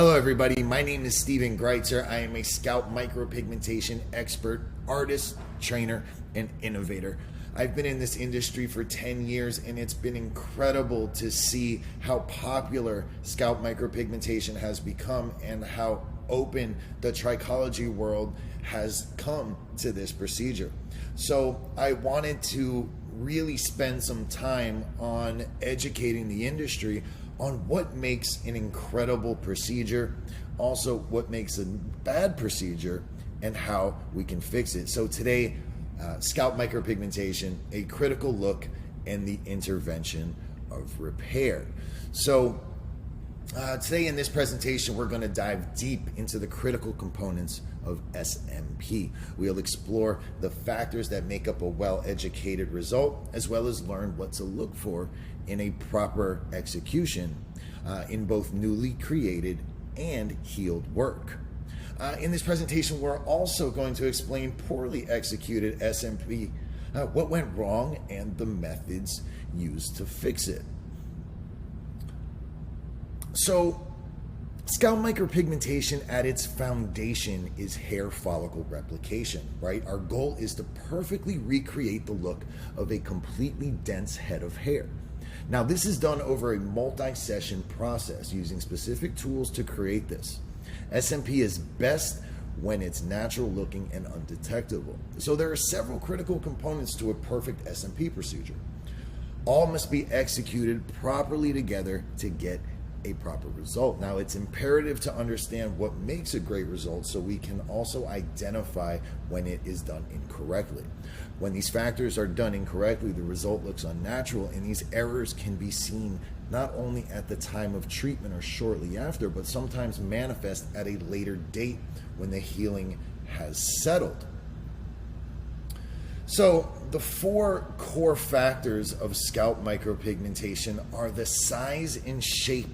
Hello everybody, my name is Steven Greitzer. I am a scalp micropigmentation expert, artist, trainer, and innovator. I've been in this industry for 10 years and it's been incredible to see how popular scalp micropigmentation has become and how open the trichology world has come to this procedure. So I wanted to really spend some time on educating the industry on what makes an incredible procedure, also what makes a bad procedure, and how we can fix it. So today, scalp micropigmentation, a critical look, and the intervention of repair. So today in this presentation, we're going to dive deep into the critical components of SMP. We'll explore the factors that make up a well-educated result, as well as learn what to look for in a proper execution in both newly created and healed work. In this presentation, we're also going to explain poorly executed SMP, what went wrong, and the methods used to fix it. So, scalp micropigmentation at its foundation is hair follicle replication, right? Our goal is to perfectly recreate the look of a completely dense head of hair. Now, this is done over a multi-session process using specific tools to create this. SMP is best when it's natural looking and undetectable. So there are several critical components to a perfect SMP procedure. All must be executed properly together to get a proper result. Now, it's imperative to understand what makes a great result so we can also identify when it is done incorrectly. When these factors are done incorrectly, the result looks unnatural, and these errors can be seen not only at the time of treatment or shortly after, but sometimes manifest at a later date when the healing has settled. So the four core factors of scalp micropigmentation are the size and shape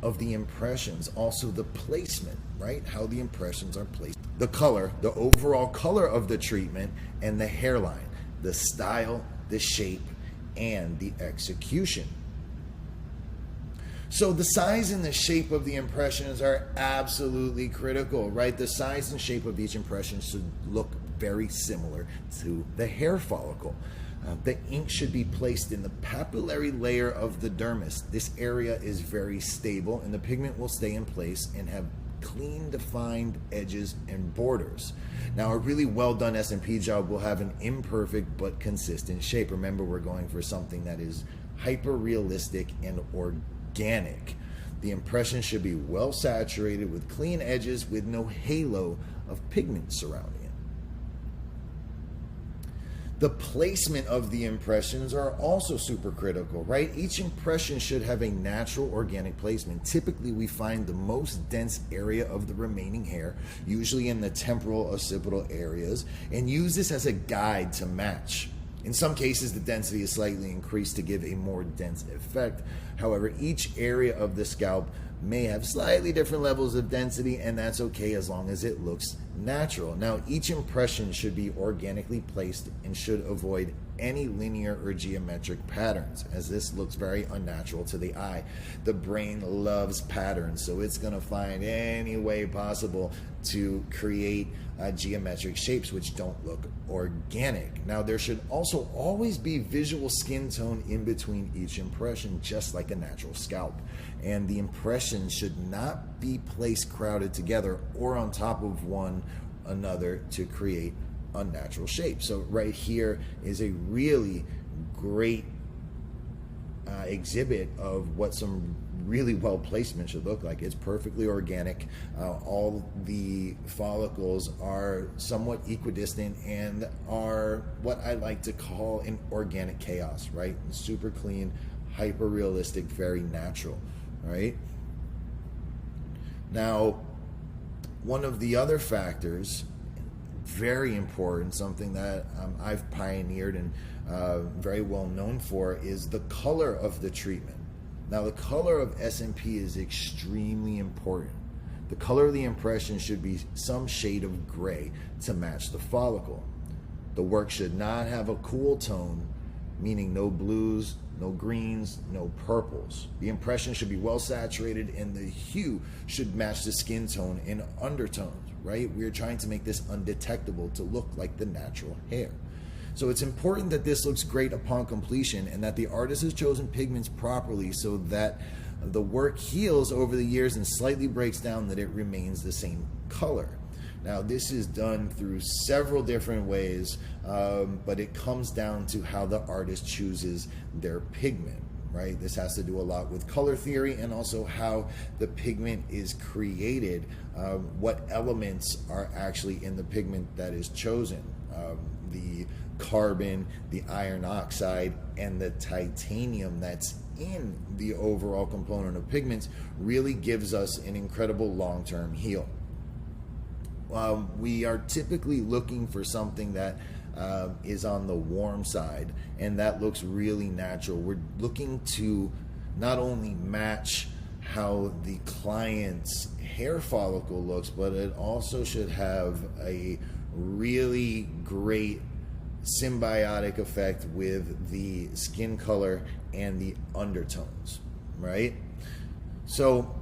of the impressions, also the placement, right? How the impressions are placed, the color, the overall color of the treatment, and the hairline, the style, the shape, and the execution. So the size and the shape of the impressions are absolutely critical, right? The size and shape of each impression should look very similar to the hair follicle. The ink should be placed in the papillary layer of the dermis. This area is very stable and the pigment will stay in place and have clean defined edges and borders. Now, a really well done SMP job will have an imperfect but consistent shape. Remember, we're going for something that is hyper realistic and organic. The impression should be well saturated with clean edges with no halo of pigment surrounding it. The placement of the impressions are also super critical, right? Each impression should have a natural organic placement. Typically, we find the most dense area of the remaining hair, usually in the temporal occipital areas, and use this as a guide to match. In some cases, the density is slightly increased to give a more dense effect. However, each area of the scalp may have slightly different levels of density, and that's okay as long as it looks natural. Now, each impression should be organically placed and should avoid any linear or geometric patterns, as this looks very unnatural to the eye. The brain loves patterns, so it's going to find any way possible to create geometric shapes which don't look organic. Now, there should also always be visual skin tone in between each impression, just like a natural scalp. And the impressions should not be placed crowded together or on top of one another to create unnatural shape. So right here is a really great exhibit of what some really well placement should look like. It's perfectly organic. All the follicles are somewhat equidistant and are what I like to call an organic chaos, right? Super clean, hyper realistic, very natural, right? Now, one of the other factors, very important, something that I've pioneered and very well known for, is the color of the treatment. Now, the color of SMP is extremely important. The color of the impression should be some shade of gray to match the follicle. The work should not have a cool tone, meaning no blues, no greens, no purples. The impression should be well saturated and the hue should match the skin tone and undertones, right? We're trying to make this undetectable to look like the natural hair. So it's important that this looks great upon completion and that the artist has chosen pigments properly so that the work heals over the years and slightly breaks down, that it remains the same color. Now, this is done through several different ways, but it comes down to how the artist chooses their pigment, right? This has to do a lot with color theory and also how the pigment is created, what elements are actually in the pigment that is chosen. The carbon, the iron oxide, and the titanium that's in the overall component of pigments really gives us an incredible long-term heal. We are typically looking for something that is on the warm side and that looks really natural. We're looking to not only match how the client's hair follicle looks, but it also should have a really great symbiotic effect with the skin color and the undertones, right? So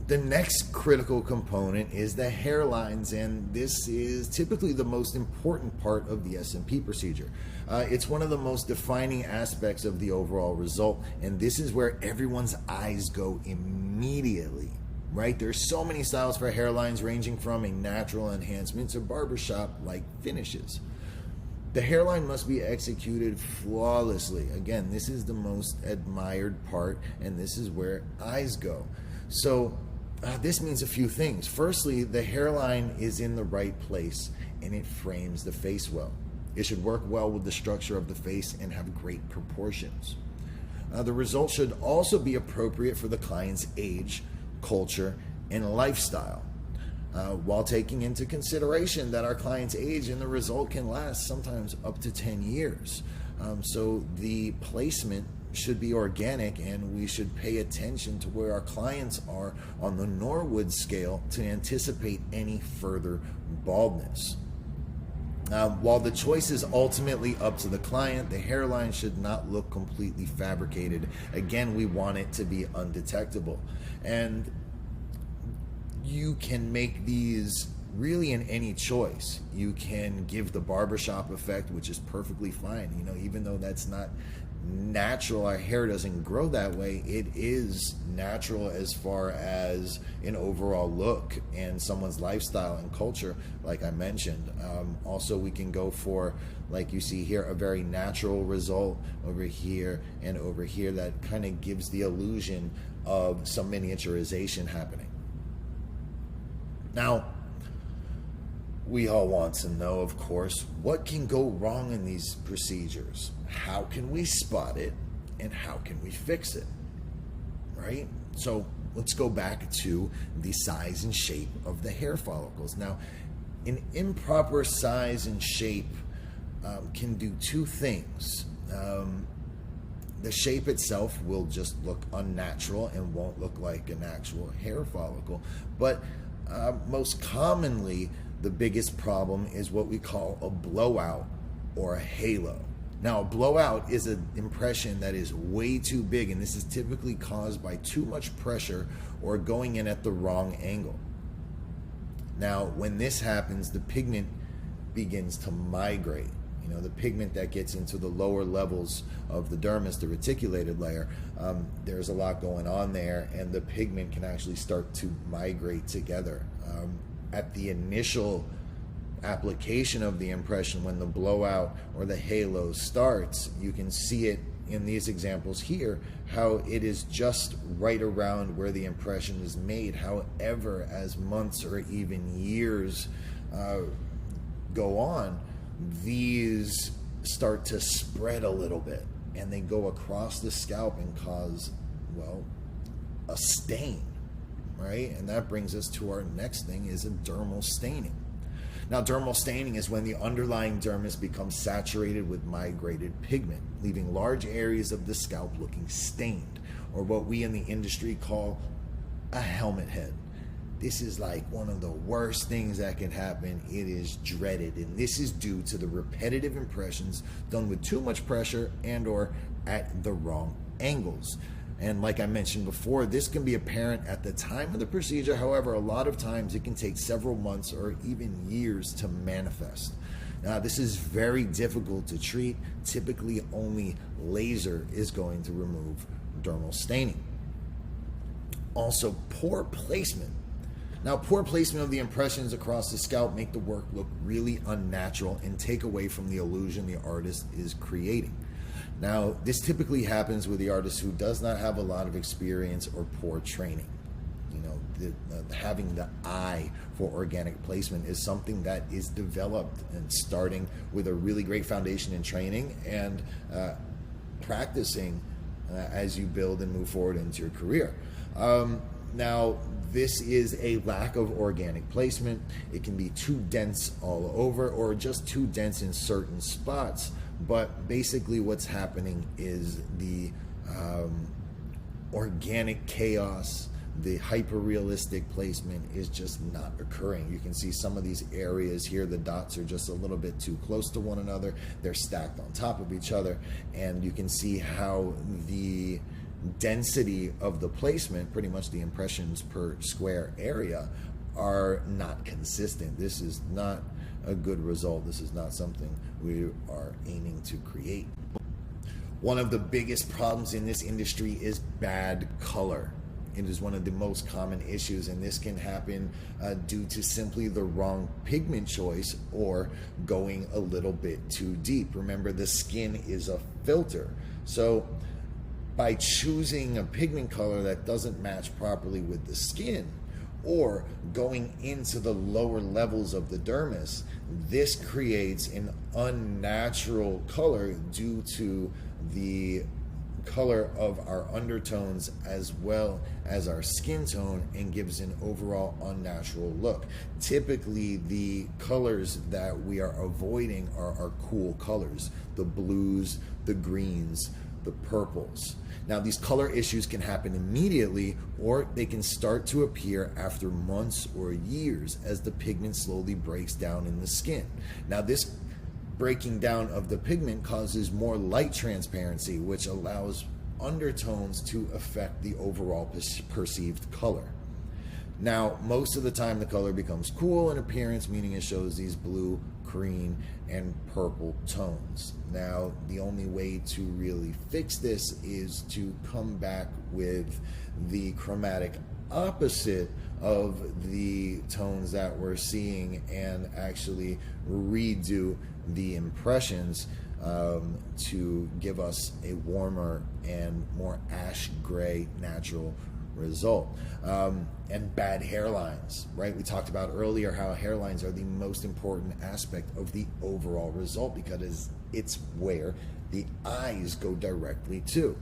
the next critical component is the hairlines, and this is typically the most important part of the SMP procedure. It's one of the most defining aspects of the overall result, and this is where everyone's eyes go immediately, right? There's so many styles for hairlines, ranging from a natural enhancement to barbershop-like finishes. The hairline must be executed flawlessly. Again, this is the most admired part, and this is where eyes go. So this means a few things. Firstly, the hairline is in the right place and it frames the face well. It should work well with the structure of the face and have great proportions. The result should also be appropriate for the client's age, culture, and lifestyle, while taking into consideration that our client's age and the result can last sometimes up to 10 years. So the placement should be organic, and we should pay attention to where our clients are on the Norwood scale to anticipate any further baldness. While the choice is ultimately up to the client, the hairline should not look completely fabricated. Again, we want it to be undetectable. And you can make these really in any choice. You can give the barbershop effect, which is perfectly fine. You know, even though that's not natural, our hair doesn't grow that way, it is natural as far as an overall look and someone's lifestyle and culture, like I mentioned. Also, we can go for, like you see here, a very natural result over here and over here that kind of gives the illusion of some miniaturization happening. Now, we all want to know, of course, what can go wrong in these procedures? How can we spot it, and how can we fix it, right? So let's go back to the size and shape of the hair follicles. Now, an improper size and shape can do two things. The shape itself will just look unnatural and won't look like an actual hair follicle, but most commonly, the biggest problem is what we call a blowout or a halo. Now, a blowout is an impression that is way too big, and this is typically caused by too much pressure or going in at the wrong angle. Now, when this happens, the pigment begins to migrate. You know, the pigment that gets into the lower levels of the dermis, the reticulated layer, there's a lot going on there, and the pigment can actually start to migrate together. At the initial application of the impression, when the blowout or the halo starts, you can see it in these examples here, how it is just right around where the impression is made. However, as months or even years go on, these start to spread a little bit, and they go across the scalp and cause, well, a stain, right? And that brings us to our next thing, is a dermal staining. Now, dermal staining is when the underlying dermis becomes saturated with migrated pigment, leaving large areas of the scalp looking stained, or what we in the industry call a helmet head. This is like one of the worst things that can happen. It is dreaded, and this is due to the repetitive impressions done with too much pressure and or at the wrong angles. And like I mentioned before, this can be apparent at the time of the procedure. However, a lot of times it can take several months or even years to manifest. Now, this is very difficult to treat. Typically, only laser is going to remove dermal staining. Also, poor placement. Now, poor placement of the impressions across the scalp make the work look really unnatural and take away from the illusion the artist is creating. Now, this typically happens with the artist who does not have a lot of experience or poor training. You know, having the eye for organic placement is something that is developed and starting with a really great foundation in training and practicing as you build and move forward into your career. Now, this is a lack of organic placement. It can be too dense all over or just too dense in certain spots. But basically what's happening is the organic chaos, the hyper-realistic placement is just not occurring. You can see some of these areas here, the dots are just a little bit too close to one another. They're stacked on top of each other, and you can see how the density of the placement, pretty much the impressions per square area, are not consistent. This is not a good result. This is not something we are aiming to create. One of the biggest problems in this industry is bad color. It is one of the most common issues, and this can happen due to simply the wrong pigment choice or going a little bit too deep. Remember, the skin is a filter. So by choosing a pigment color that doesn't match properly with the skin, or going into the lower levels of the dermis, this creates an unnatural color due to the color of our undertones as well as our skin tone, and gives an overall unnatural look. Typically, the colors that we are avoiding are our cool colors, the blues, the greens, the purples. Now, these color issues can happen immediately, or they can start to appear after months or years as the pigment slowly breaks down in the skin. Now, this breaking down of the pigment causes more light transparency, which allows undertones to affect the overall perceived color. Now, most of the time the color becomes cool in appearance, meaning it shows these blue, green, and purple tones. Now, the only way to really fix this is to come back with the chromatic opposite of the tones that we're seeing and actually redo the impressions to give us a warmer and more ash gray natural result. And bad hairlines, right? We talked about earlier how hairlines are the most important aspect of the overall result because it's where the eyes go directly to,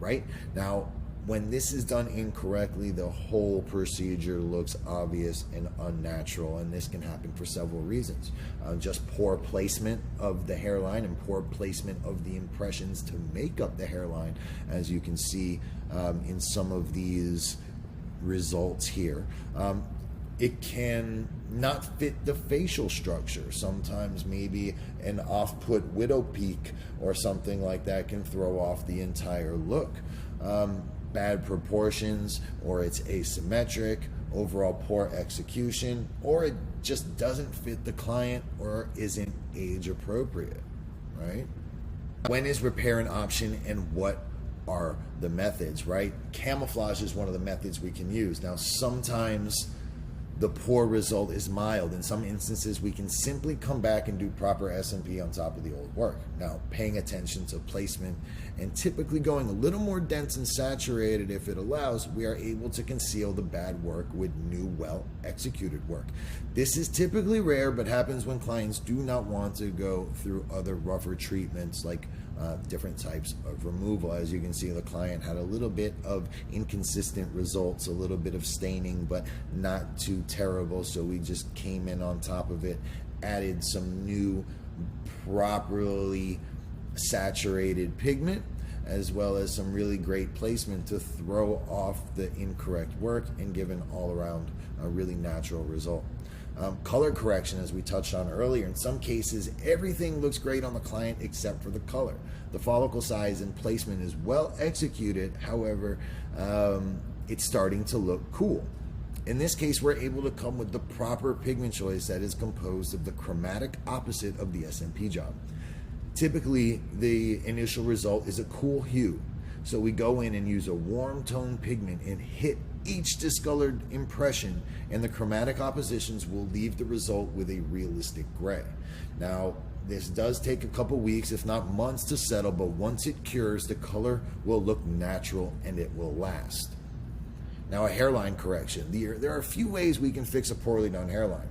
right? Now, when this is done incorrectly, the whole procedure looks obvious and unnatural, and this can happen for several reasons. Just poor placement of the hairline and poor placement of the impressions to make up the hairline, as you can see in some of these results here. It can not fit the facial structure. Sometimes maybe an off-put widow peak or something like that can throw off the entire look. Bad proportions, or it's asymmetric, overall poor execution, or it just doesn't fit the client or isn't age appropriate, right? When is repair an option, and what are the methods, right? Camouflage is one of the methods we can use. Now, sometimes the poor result is mild. In some instances, we can simply come back and do proper S&P on top of the old work. Now, paying attention to placement and typically going a little more dense and saturated if it allows, we are able to conceal the bad work with new, well-executed work. This is typically rare, but happens when clients do not want to go through other rougher treatments like different types of removal. As you can see, the client had a little bit of inconsistent results, a little bit of staining, but not too terrible. So we just came in on top of it, added some new properly saturated pigment, as well as some really great placement to throw off the incorrect work and give an all-around really natural result. Color correction, as we touched on earlier, in some cases everything looks great on the client except for the color. The follicle size and placement is well executed, however, it's starting to look cool. In this case, we're able to come with the proper pigment choice that is composed of the chromatic opposite of the SMP job. Typically, the initial result is a cool hue. So we go in and use a warm tone pigment and hit each discolored impression, and the chromatic oppositions will leave the result with a realistic gray. Now, this does take a couple weeks, if not months, to settle, but once it cures, the color will look natural and it will last. Now, a hairline correction. There are a few ways we can fix a poorly done hairline.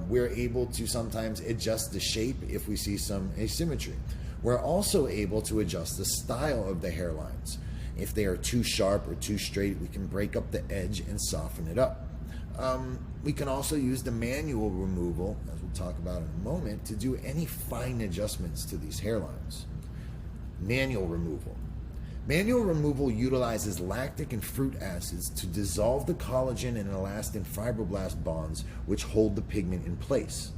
We're able to sometimes adjust the shape if we see some asymmetry. We're also able to adjust the style of the hairlines. If they are too sharp or too straight, we can break up the edge and soften it up. We can also use the manual removal, as we'll talk about in a moment, to do any fine adjustments to these hairlines. Manual removal. Manual removal utilizes lactic and fruit acids to dissolve the collagen and elastin fibroblast bonds which hold the pigment in place.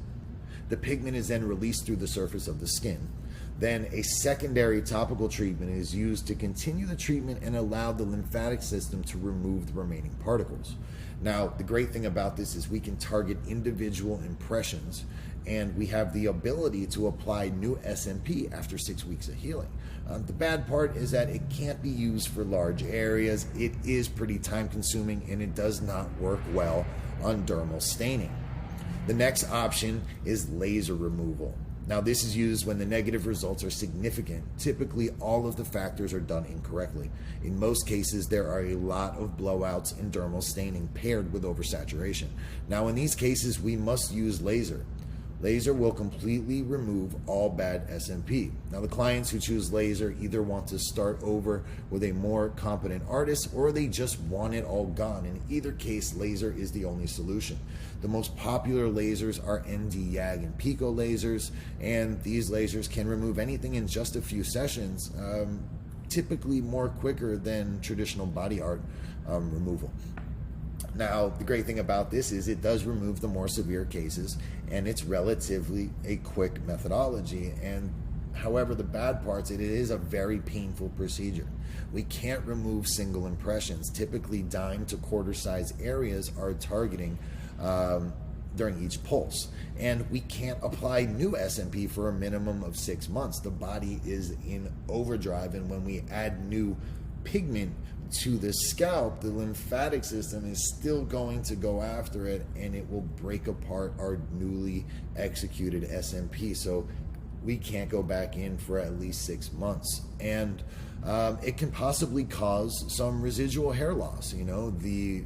The pigment is then released through the surface of the skin. Then a secondary topical treatment is used to continue the treatment and allow the lymphatic system to remove the remaining particles. Now, the great thing about this is we can target individual impressions, and we have the ability to apply new SMP after 6 weeks of healing. The bad part is that it can't be used for large areas. It is pretty time consuming, and it does not work well on dermal staining. The next option is laser removal. Now, this is used when the negative results are significant. Typically, all of the factors are done incorrectly. In most cases, there are a lot of blowouts and dermal staining paired with oversaturation. Now, in these cases, we must use laser. Laser will completely remove all bad SMP. Now, the clients who choose laser either want to start over with a more competent artist, or they just want it all gone. In either case, laser is the only solution. The most popular lasers are ND, YAG, and Pico lasers, and these lasers can remove anything in just a few sessions, typically more quicker than traditional body art removal. Now, the great thing about this is it does remove the more severe cases, and it's relatively a quick methodology. And however, the bad parts, it is a very painful procedure. We can't remove single impressions. Typically, dime to quarter size areas are targeting during each pulse. And we can't apply new SMP for a minimum of 6 months. The body is in overdrive, and when we add new pigment to the scalp, the lymphatic system is still going to go after it, and it will break apart our newly executed SMP. So we can't go back in for at least 6 months, and it can possibly cause some residual hair loss. You know, the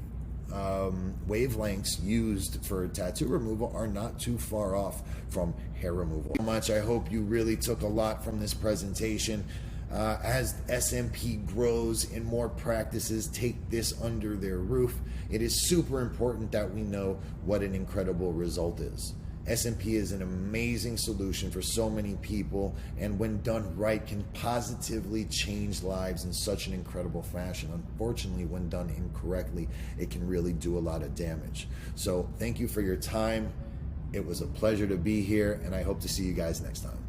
wavelengths used for tattoo removal are not too far off from hair removal. I hope you really took a lot from this presentation. As SMP grows and more practices take this under their roof, it is super important that we know what an incredible result is. SMP is an amazing solution for so many people, and when done right, can positively change lives in such an incredible fashion. Unfortunately, when done incorrectly, it can really do a lot of damage. So thank you for your time. It was a pleasure to be here, and I hope to see you guys next time.